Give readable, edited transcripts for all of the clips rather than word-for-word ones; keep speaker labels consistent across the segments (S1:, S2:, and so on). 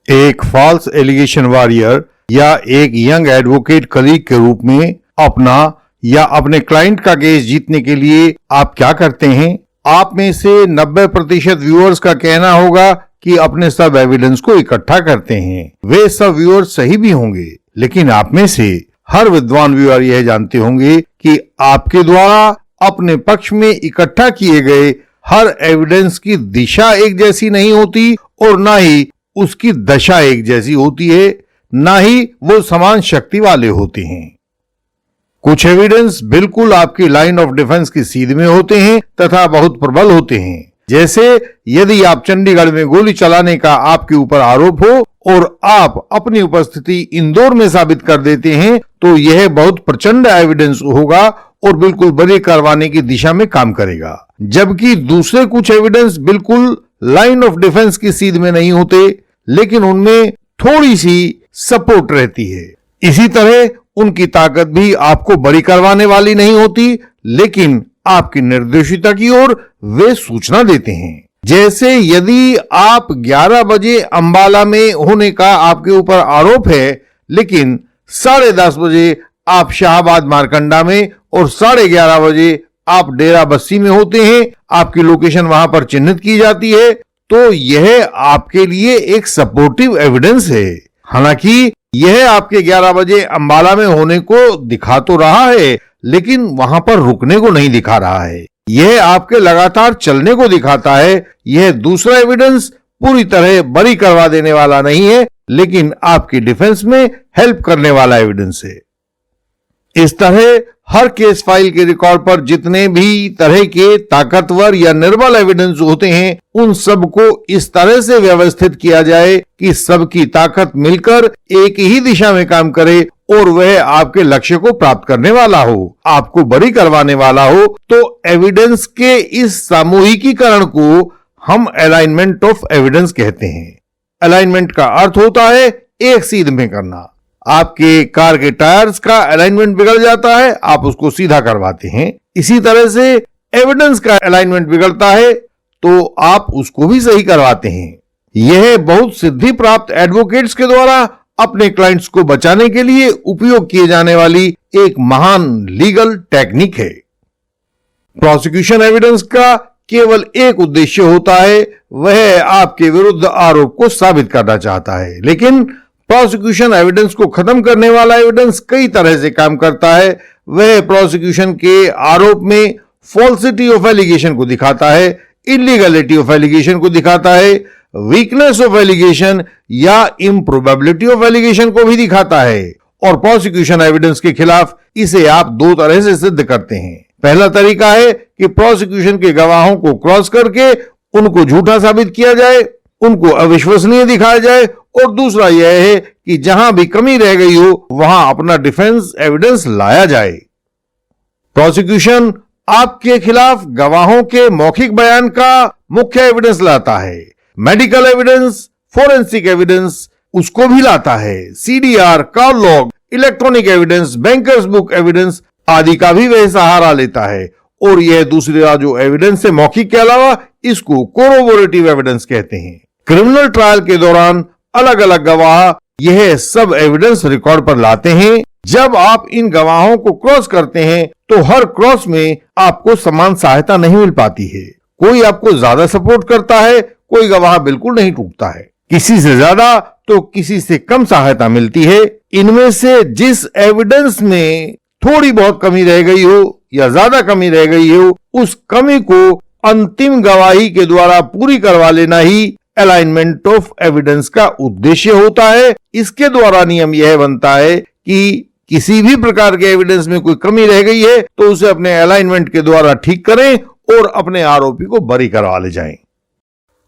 S1: एक false allegation warrior या एक यंग एडवोकेट कलीग के रूप में अपना या अपने क्लाइंट का केस जीतने के लिए आप क्या करते हैं? आप में से 90% व्यूअर्स का कहना होगा कि अपने सब एविडेंस को इकट्ठा करते हैं। वे सब व्यूअर्स सही भी होंगे, लेकिन आप में से हर विद्वान व्यूअर यह जानते होंगे कि आपके द्वारा अपने पक्ष में इकट्ठा किए गए हर एविडेंस की दिशा एक जैसी नहीं होती और ना ही उसकी दशा एक जैसी होती है, ना ही वो समान शक्ति वाले होते हैं। कुछ एविडेंस बिल्कुल आपकी लाइन ऑफ डिफेंस की सीध में होते हैं तथा बहुत प्रबल होते हैं। जैसे यदि आप चंडीगढ़ में गोली चलाने का आपके ऊपर आरोप हो और आप अपनी उपस्थिति इंदौर में साबित कर देते हैं, तो यह बहुत प्रचंड एविडेंस होगा और बिल्कुल बरी करवाने की दिशा में काम करेगा। जबकि दूसरे कुछ एविडेंस बिल्कुल लाइन ऑफ डिफेंस की सीध में नहीं होते, लेकिन उनमें थोड़ी सी सपोर्ट रहती है। इसी तरह उनकी ताकत भी आपको बरी करवाने वाली नहीं होती, लेकिन आपकी निर्दोषिता की ओर वे सूचना देते हैं। जैसे यदि आप 11 बजे अंबाला में होने का आपके ऊपर आरोप है, लेकिन 10:30 बजे आप शाहबाद मारकंडा में और 11:30 बजे आप डेरा बस्सी में होते हैं, आपकी लोकेशन वहां पर चिन्हित की जाती है, तो यह आपके लिए एक सपोर्टिव एविडेंस है। हालांकि यह आपके 11 बजे अंबाला में होने को दिखा तो रहा है, लेकिन वहां पर रुकने को नहीं दिखा रहा है। यह आपके लगातार चलने को दिखाता है। यह दूसरा एविडेंस पूरी तरह बरी करवा देने वाला नहीं है, लेकिन आपकी डिफेंस में हेल्प करने वाला एविडेंस है। इस तरह हर केस फाइल के रिकॉर्ड पर जितने भी तरह के ताकतवर या निर्बल एविडेंस होते हैं, उन सब को इस तरह से व्यवस्थित किया जाए कि सबकी ताकत मिलकर एक ही दिशा में काम करे और वह आपके लक्ष्य को प्राप्त करने वाला हो, आपको बरी करवाने वाला हो। तो एविडेंस के इस सामूहिकीकरण को हम अलाइनमेंट ऑफ एविडेंस कहते हैं। अलाइनमेंट का अर्थ होता है एक सीध में करना। आपके कार के टायर्स का अलाइनमेंट बिगड़ जाता है, आप उसको सीधा करवाते हैं। इसी तरह से एविडेंस का अलाइनमेंट बिगड़ता है तो आप उसको भी सही करवाते हैं। यह बहुत सिद्धि प्राप्त एडवोकेट्स के द्वारा अपने क्लाइंट्स को बचाने के लिए उपयोग किए जाने वाली एक महान लीगल टेक्निक है। प्रोसिक्यूशन एविडेंस का केवल एक उद्देश्य होता है, वह आपके विरुद्ध आरोप को साबित करना चाहता है। लेकिन प्रोसिक्यूशन एविडेंस को खत्म करने वाला एविडेंस कई तरह से काम करता है। वह प्रोसिक्यूशन के आरोप में फॉल्सिटी ऑफ एलिगेशन को दिखाता है, इलीगलिटी ऑफ एलिगेशन को दिखाता है, वीकनेस ऑफ एलिगेशन या इम्प्रोबेबिलिटी ऑफ एलिगेशन को भी दिखाता है। और प्रोसिक्यूशन एविडेंस के खिलाफ इसे आप दो तरह से सिद्ध करते हैं। पहला तरीका है कि प्रोसिक्यूशन के गवाहों को क्रॉस करके उनको झूठा साबित किया जाए, उनको अविश्वसनीय दिखाया जाए, और दूसरा यह है कि जहां भी कमी रह गई हो वहां अपना डिफेंस एविडेंस लाया जाए। प्रोसिक्यूशन आपके खिलाफ गवाहों के मौखिक बयान का मुख्य एविडेंस लाता है, मेडिकल एविडेंस, फोरेंसिक एविडेंस उसको भी लाता है, CDR, call log, electronic evidence, bankers book evidence आदि का भी वह सहारा लेता है। और यह दूसरा जो एविडेंस है मौखिक के अलावा, इसको कोरोबोरेटिव एविडेंस कहते हैं। क्रिमिनल ट्रायल के दौरान अलग अलग गवाह यह सब एविडेंस रिकॉर्ड पर लाते हैं। जब आप इन गवाहों को क्रॉस करते हैं तो हर क्रॉस में आपको समान सहायता नहीं मिल पाती है। कोई आपको ज्यादा सपोर्ट करता है, कोई गवाह बिल्कुल नहीं टूटता है। किसी से ज्यादा तो किसी से कम सहायता मिलती है। इनमें से जिस एविडेंस में थोड़ी बहुत कमी रह गई हो या ज्यादा कमी रह गई हो, उस कमी को अंतिम गवाही के द्वारा पूरी करवा लेना ही अलाइनमेंट ऑफ एविडेंस का उद्देश्य होता है। इसके द्वारा नियम यह बनता है कि किसी भी प्रकार के एविडेंस में कोई कमी रह गई है तो उसे अपने अलाइनमेंट के द्वारा ठीक करें और अपने आरोपी को बरी करवा ले जाएं।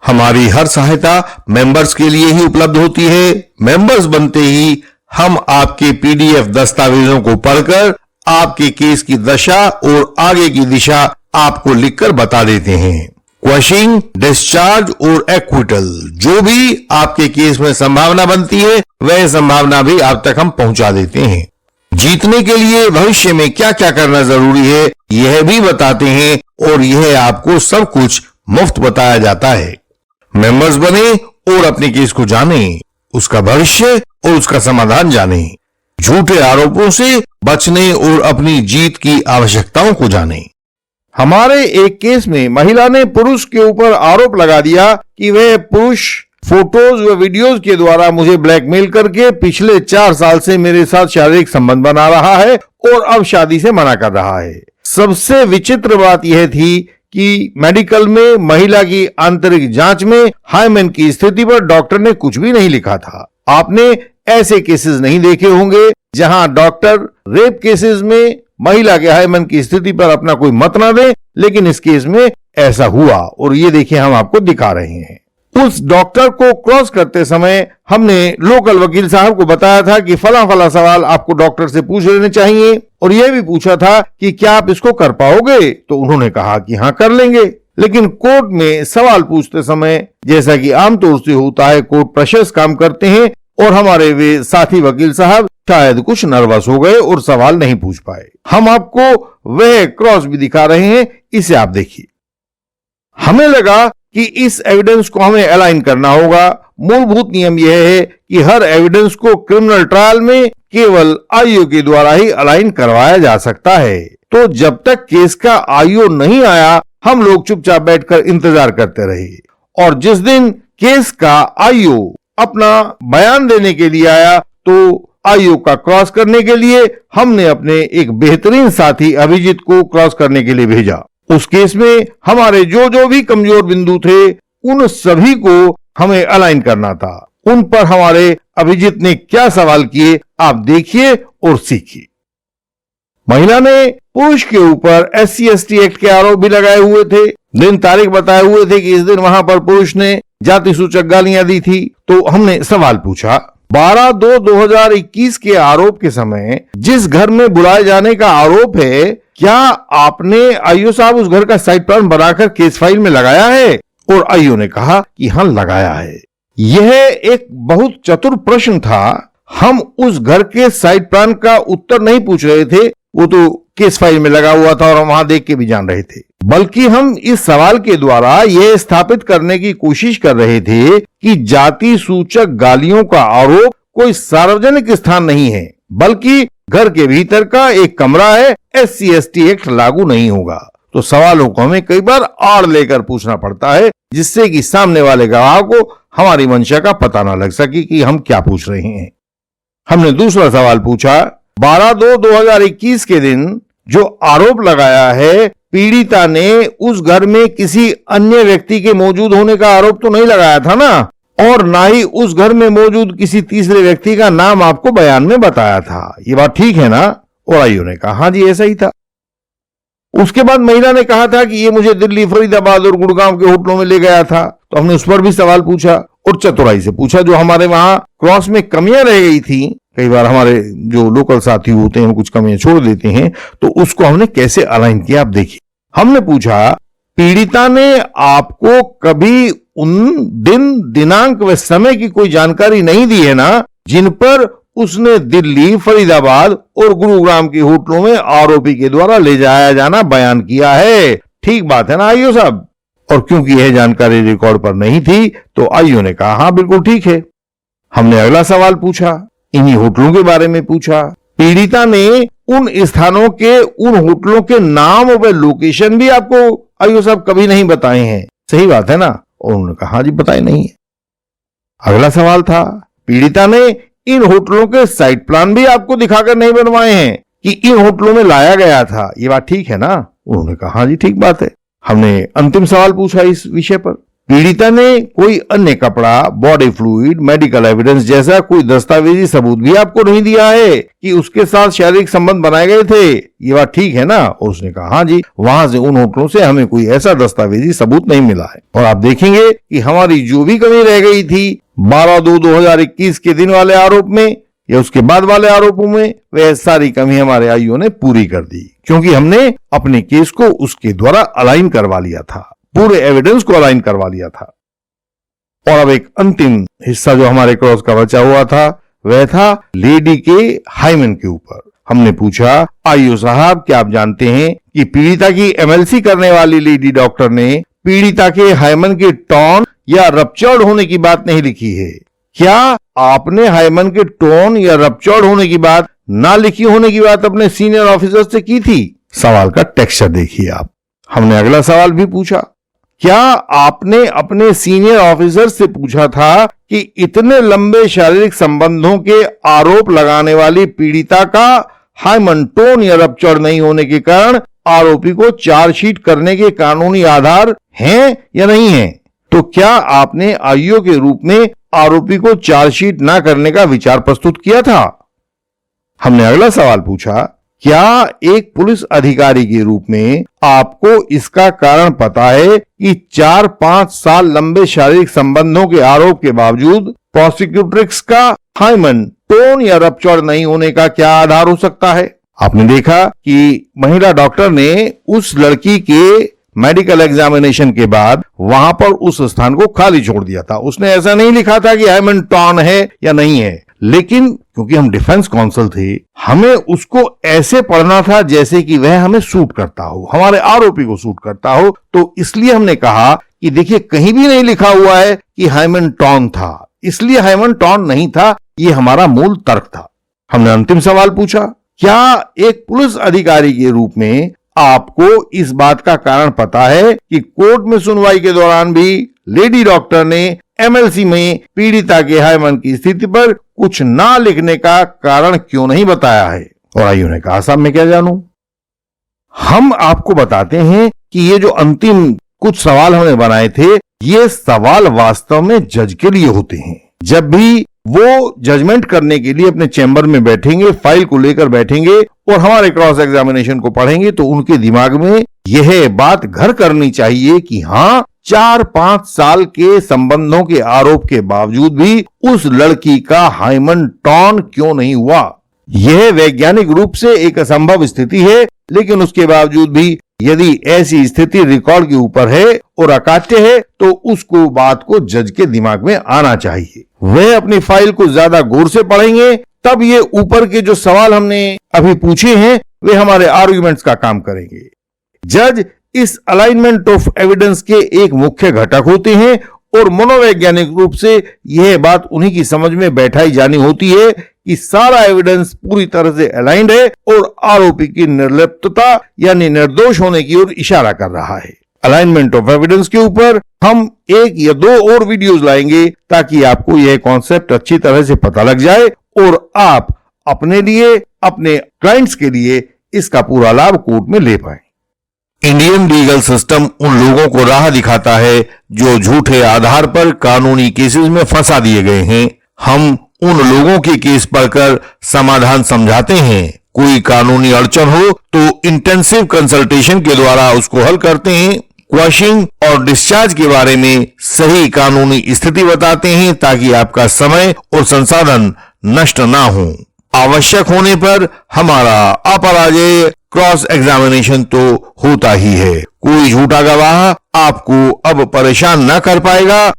S2: हमारी हर सहायता मेंबर्स के लिए ही उपलब्ध होती है। मेंबर्स बनते ही हम आपके पीडीएफ दस्तावेजों को पढ़कर आपके केस की दशा और आगे की दिशा आपको लिखकर बता देते हैं। क्वशिंग, डिस्चार्ज और एक्विटल, जो भी आपके केस में संभावना बनती है वह संभावना भी आप तक हम पहुंचा देते हैं। जीतने के लिए भविष्य में क्या क्या करना जरूरी है यह भी बताते हैं और यह आपको सब कुछ मुफ्त बताया जाता है। मेंबर्स बने और अपने केस को जानें। उसका भविष्य और उसका समाधान जानें। झूठे आरोपों से बचने और अपनी जीत की आवश्यकताओं को जानें।
S1: हमारे एक केस में महिला ने पुरुष के ऊपर आरोप लगा दिया कि वह पुरुष फोटोज व वीडियोज के द्वारा मुझे ब्लैकमेल करके पिछले 4 साल से मेरे साथ शारीरिक संबंध बना रहा है और अब शादी से मना कर रहा है। सबसे विचित्र बात यह थी कि मेडिकल में महिला की आंतरिक जांच में हाइमेन की स्थिति पर डॉक्टर ने कुछ भी नहीं लिखा था। आपने ऐसे केसेस नहीं देखे होंगे जहां डॉक्टर रेप केसेस में महिला के हाइमेन की स्थिति पर अपना कोई मत ना दे, लेकिन इस केस में ऐसा हुआ और ये देखिए हम आपको दिखा रहे हैं। उस डॉक्टर को क्रॉस करते समय हमने लोकल वकील साहब को बताया था कि फला फला सवाल आपको डॉक्टर से पूछ लेने चाहिए और यह भी पूछा था कि क्या आप इसको कर पाओगे, तो उन्होंने कहा कि हाँ कर लेंगे। लेकिन कोर्ट में सवाल पूछते समय जैसा कि आमतौर से होता है, कोर्ट प्रेशर्स काम करते हैं और हमारे वे साथी वकील साहब शायद कुछ नर्वस हो गए और सवाल नहीं पूछ पाए। हम आपको वह क्रॉस भी दिखा रहे हैं, इसे आप देखिए। हमें लगा कि इस एविडेंस को हमें अलाइन करना होगा। मूलभूत नियम यह है कि हर एविडेंस को क्रिमिनल ट्रायल में केवल आईओ के द्वारा ही अलाइन करवाया जा सकता है। तो जब तक केस का आईओ नहीं आया, हम लोग चुपचाप बैठकर इंतजार करते रहे और जिस दिन केस का आईओ अपना बयान देने के लिए आया तो आईओ का क्रॉस करने के लिए हमने अपने एक बेहतरीन साथी अभिजीत को क्रॉस करने के लिए भेजा। उस केस में हमारे जो भी कमजोर बिंदु थे उन सभी को हमें अलाइन करना था। उन पर हमारे अभिजीत ने क्या सवाल किए आप देखिए और सीखिए। महिला ने पुरुष के ऊपर SC/ST एक्ट के आरोप भी लगाए हुए थे। दिन तारीख बताए हुए थे कि इस दिन वहां पर पुरुष ने जाति सूचक गालियां दी थी। तो हमने सवाल पूछा, 12/2/2021 के आरोप के समय जिस घर में बुलाए जाने का आरोप है, क्या आपने आईओ साहब उस घर का साइट प्लान बनाकर केस फाइल में लगाया है? और आईओ ने कहा कि हां लगाया है। यह एक बहुत चतुर प्रश्न था। हम उस घर के साइट प्लान का उत्तर नहीं पूछ रहे थे, वो तो केस फाइल में लगा हुआ था और हम वहां देख के भी जान रहे थे, बल्कि हम इस सवाल के द्वारा यह स्थापित करने की कोशिश कर रहे थे कि जाति सूचक गालियों का आरोप कोई सार्वजनिक स्थान नहीं है, बल्कि घर के भीतर का एक कमरा है। SC/ST एक्ट लागू नहीं होगा। तो सवालों को हमें कई बार आड़ लेकर पूछना पड़ता है, जिससे कि सामने वाले गवाह को हमारी मंशा का पता ना लग सके कि हम क्या पूछ रहे हैं। हमने दूसरा सवाल पूछा, 12/2/2021 के दिन जो आरोप लगाया है, पीड़िता ने उस घर में किसी अन्य व्यक्ति के मौजूद होने का आरोप तो नहीं लगाया था ना, और ना ही उस घर में मौजूद किसी तीसरे व्यक्ति का नाम आपको बयान में बताया था। ये बात ठीक है ना? और आईओ ने कहा हाँ जी ऐसा ही था। उसके बाद महिला ने कहा था कि ये मुझे दिल्ली, फरीदाबाद और गुड़गांव के होटलों में ले गया था। तो हमने उस पर भी सवाल पूछा और चतुराई से पूछा। जो हमारे वहां क्रॉस में कमियां रह गई थी, कई बार हमारे जो लोकल साथी होते हैं कुछ कमियां छोड़ देते हैं, तो उसको हमने कैसे अलाइन किया आप देखिए। हमने पूछा, पीड़िता ने आपको कभी उन दिन, दिनांक व समय की कोई जानकारी नहीं दी है ना, जिन पर उसने दिल्ली, फरीदाबाद और गुरुग्राम के होटलों में आरोपी के द्वारा ले जाया जाना बयान किया है? ठीक बात है ना आईओ साहब? और क्योंकि यह जानकारी रिकॉर्ड पर नहीं थी, तो आईओ ने कहा हाँ बिल्कुल ठीक है। हमने अगला सवाल पूछा, इन्हीं होटलों के बारे में पूछा। पीड़िता ने उन स्थानों के, उन होटलों के नाम और लोकेशन भी आपको आईओ साहब कभी नहीं बताए हैं, सही बात है ना? और उन्होंने कहा हाँ जी बताए नहीं है। अगला सवाल था, पीड़िता ने इन होटलों के साइट प्लान भी आपको दिखाकर नहीं बनवाए हैं कि इन होटलों में लाया गया था, ये बात ठीक है ना? उन्होंने कहा हाँ जी ठीक बात है। हमने अंतिम सवाल पूछा इस विषय पर, पीड़िता ने कोई अन्य कपड़ा, बॉडी फ्लूइड, मेडिकल एविडेंस जैसा कोई दस्तावेजी सबूत भी आपको नहीं दिया है कि उसके साथ शारीरिक संबंध बनाए गए थे, ये बात ठीक है ना? और उसने कहा हाँ जी, वहां से, उन होटलों से हमें कोई ऐसा दस्तावेजी सबूत नहीं मिला है। और आप देखेंगे कि हमारी जो भी कमी रह गई थी 12/2/2021 के दिन वाले आरोप में या उसके बाद वाले आरोपों में, वह सारी कमी हमारे आईओ ने पूरी कर दी, क्योंकि हमने अपने केस को उसके द्वारा अलाइन करवा लिया था, पूरे एविडेंस को अलाइन करवा लिया था। और अब एक अंतिम हिस्सा जो हमारे क्रॉस का बचा हुआ था, वह था लेडी के हाइमेन के ऊपर। हमने पूछा, आईओ साहब क्या आप जानते हैं कि पीड़िता की MLC करने वाली लेडी डॉक्टर ने पीड़िता के हाइमेन के टॉर्न या रप्चर्ड होने की बात नहीं लिखी है? क्या आपने हाइमन के टोन या रप्चर्ड होने की बात, ना लिखी होने की बात अपने सीनियर ऑफिसर से की थी? सवाल का टेक्सचर देखिए आप। हमने अगला सवाल भी पूछा, क्या आपने अपने सीनियर ऑफिसर से पूछा था कि इतने लंबे शारीरिक संबंधों के आरोप लगाने वाली पीड़िता का हाइमन टोन या रप्चर नहीं होने के कारण आरोपी को चार्जशीट करने के कानूनी आधार हैं या नहीं हैं? तो क्या आपने आईओ के रूप में आरोपी को चार्जशीट ना करने का विचार प्रस्तुत किया था? हमने अगला सवाल पूछा, क्या एक पुलिस अधिकारी के रूप में आपको इसका कारण पता है कि 4-5 साल लंबे शारीरिक संबंधों के आरोप के बावजूद प्रोसिक्यूट्रिक्स का हाइमन टोन या रप्चर नहीं होने का क्या आधार हो सकता है? आपने देखा कि महिला डॉक्टर ने उस लड़की के मेडिकल एग्जामिनेशन के बाद वहां पर उस स्थान को खाली छोड़ दिया था। उसने ऐसा नहीं लिखा था कि हाइमन टोन है या नहीं है, लेकिन क्योंकि हम डिफेंस काउंसिल थे, हमें उसको ऐसे पढ़ना था जैसे कि वह हमें सूट करता हो, हमारे आरोपी को सूट करता हो। तो इसलिए हमने कहा कि देखिए, कहीं भी नहीं लिखा हुआ है कि हाइमन टोन था, इसलिए हाइमन टोन नहीं था। ये हमारा मूल तर्क था। हमने अंतिम सवाल पूछा, क्या एक पुलिस अधिकारी के रूप में आपको इस बात का कारण पता है कि कोर्ट में सुनवाई के दौरान भी लेडी डॉक्टर ने एमएलसी में पीड़िता के हाइमन की स्थिति पर कुछ ना लिखने का कारण क्यों नहीं बताया है? और आईओ ने कहा, साहब मैं क्या जानूं, हम आपको बताते हैं कि ये जो अंतिम कुछ सवाल हमने बनाए थे, ये सवाल वास्तव में जज के लिए होते हैं। जब भी वो जजमेंट करने के लिए अपने चैम्बर में बैठेंगे, फाइल को लेकर बैठेंगे और हमारे क्रॉस एग्जामिनेशन को पढ़ेंगे, तो उनके दिमाग में यह बात घर करनी चाहिए कि हां, 4-5 साल के संबंधों के आरोप के बावजूद भी उस लड़की का हाइमन टोन क्यों नहीं हुआ। यह वैज्ञानिक रूप से एक असंभव स्थिति है, लेकिन उसके बावजूद भी यदि ऐसी स्थिति रिकॉर्ड के ऊपर है और अकाट्य है, तो उसको बात को जज के दिमाग में आना चाहिए। वह अपनी फाइल को ज्यादा गौर से पढ़ेंगे, तब ये ऊपर के जो सवाल हमने अभी पूछे हैं वे हमारे आर्गुमेंट्स का काम करेंगे। जज इस अलाइनमेंट ऑफ एविडेंस के एक मुख्य घटक होते हैं और मनोवैज्ञानिक रूप से यह बात उन्हीं की समझ में बैठाई जानी होती है कि सारा एविडेंस पूरी तरह से अलाइंड है और आरोपी की निर्लिप्तता यानी निर्दोष होने की ओर इशारा कर रहा है। अलाइनमेंट ऑफ एविडेंस के ऊपर हम 1 या 2 और वीडियोस लाएंगे ताकि आपको यह कॉन्सेप्ट अच्छी तरह से पता लग जाए और आप अपने लिए, अपने क्लाइंट्स के लिए इसका पूरा लाभ कोर्ट में ले पाए।
S2: इंडियन लीगल सिस्टम उन लोगों को राह दिखाता है जो झूठे आधार पर कानूनी केसेस में फंसा दिए गए हैं। हम उन लोगों के केस पढ़कर समाधान समझाते हैं। कोई कानूनी अड़चन हो तो इंटेंसिव कंसल्टेशन के द्वारा उसको हल करते हैं। क्वॉशिंग और डिस्चार्ज के बारे में सही कानूनी स्थिति बताते हैं ताकि आपका समय और संसाधन नष्ट ना हो। आवश्यक होने पर हमारा अपराजेय क्रॉस एग्जामिनेशन तो होता ही है। कोई झूठा गवाह आपको अब परेशान न कर पाएगा।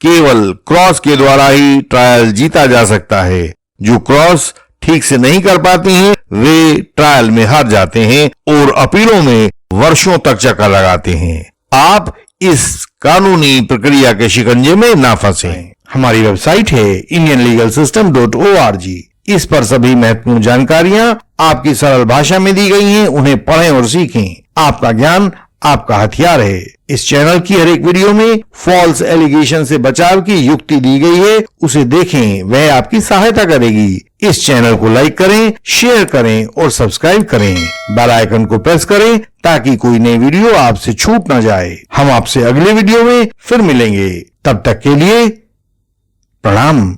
S2: केवल क्रॉस के द्वारा ही ट्रायल जीता जा सकता है। जो क्रॉस ठीक से नहीं कर पाते हैं वे ट्रायल में हार जाते हैं और अपीलों में वर्षों तक चक्कर लगाते हैं। आप इस कानूनी प्रक्रिया के शिकंजे में ना फंसें।
S1: हमारी वेबसाइट है indianlegalsystem.org। इस पर सभी महत्वपूर्ण जानकारियां आपकी सरल भाषा में दी गई हैं। उन्हें पढ़ें और सीखें। आपका ज्ञान आपका हथियार है। इस चैनल की हर एक वीडियो में फॉल्स एलिगेशन से बचाव की युक्ति दी गई है, उसे देखें, वह आपकी सहायता करेगी। इस चैनल को लाइक करें, शेयर करें और सब्सक्राइब करें। बेल आइकन को प्रेस करें ताकि कोई नई वीडियो आपसे छूट ना जाए। हम आपसे अगले वीडियो में फिर मिलेंगे। तब तक के लिए प्रणाम।